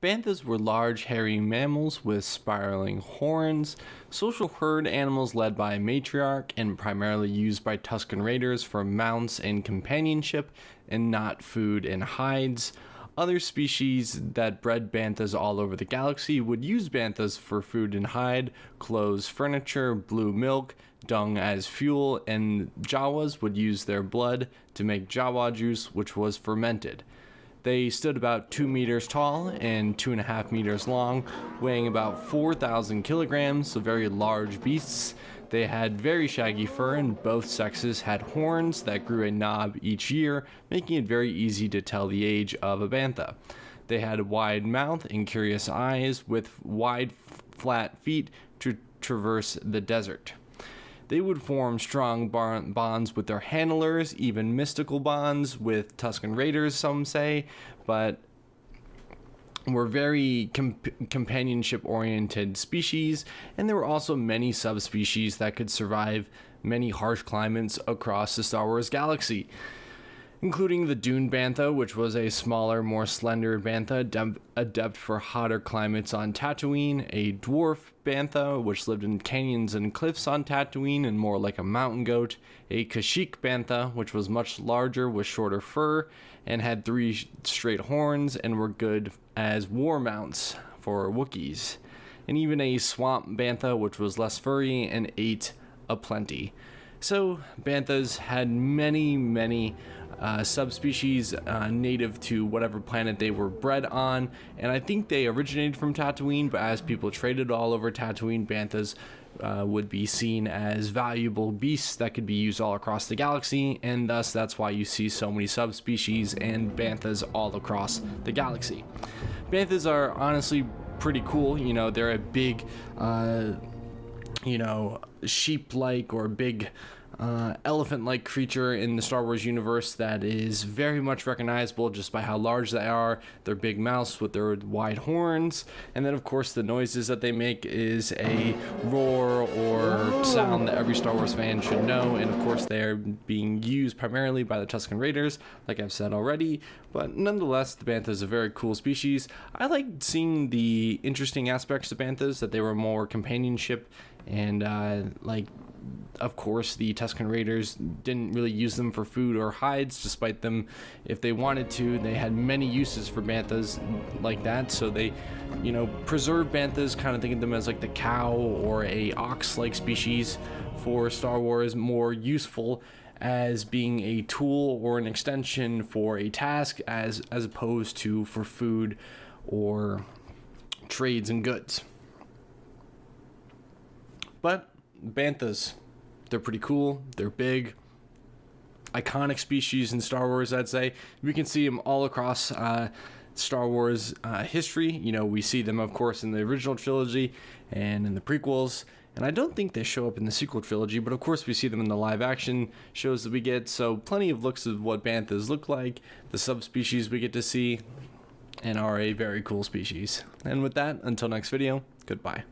Banthas were large, hairy mammals with spiraling horns, social herd animals led by a matriarch and primarily used by Tusken raiders for mounts and companionship and not food and hides. Other species that bred banthas all over the galaxy would use banthas for food and hide, clothes, furniture, blue milk, dung as fuel, and jawas would use their blood to make jawa juice, which was fermented. They stood about 2 meters tall and 2.5 meters long, weighing about 4,000 kilograms, so very large beasts. They had very shaggy fur, and both sexes had horns that grew a knob each year, making it very easy to tell the age of a bantha. They had a wide mouth and curious eyes, with wide, flat feet to traverse the desert. They would form strong bonds with their handlers, even mystical bonds with Tusken raiders, some say, but were very companionship-oriented species, and there were also many subspecies that could survive many harsh climates across the Star Wars galaxy, including the Dune Bantha, which was a smaller, more slender bantha, adept for hotter climates on Tatooine, a Dwarf Bantha, which lived in canyons and cliffs on Tatooine and more like a mountain goat, a Kashyyk Bantha, which was much larger with shorter fur and had 3 straight horns and were good as war mounts for Wookiees, and even a Swamp Bantha, which was less furry and ate aplenty. So banthas had many subspecies native to whatever planet they were bred on, and I think they originated from Tatooine, but as people traded all over Tatooine, banthas would be seen as valuable beasts that could be used all across the galaxy, and thus that's why you see so many subspecies and banthas all across the galaxy. Banthas are honestly pretty cool. You know, they're a big sheep-like or big elephant-like creature in the Star Wars universe that is very much recognizable just by how large they are, their big mouths with their wide horns, and then of course the noises that they make is a roar or sound that every Star Wars fan should know, and of course they are being used primarily by the Tusken Raiders, like I've said already, but nonetheless the Bantha is a very cool species. I like seeing the interesting aspects of Banthas, that they were more companionship, and of course, the Tusken Raiders didn't really use them for food or hides, despite them, if they wanted to, they had many uses for banthas like that. So they, preserved banthas, kind of thinking of them as like the cow or a ox-like species for Star Wars, more useful as being a tool or an extension for a task as opposed to for food or trades and goods. But banthas, they're pretty cool, they're big, iconic species in Star Wars, I'd say. We can see them all across Star Wars history. We see them, of course, in the original trilogy and in the prequels, and I don't think they show up in the sequel trilogy, but of course we see them in the live-action shows that we get, so plenty of looks of what banthas look like, the subspecies we get to see, and are a very cool species. And with that, until next video, goodbye.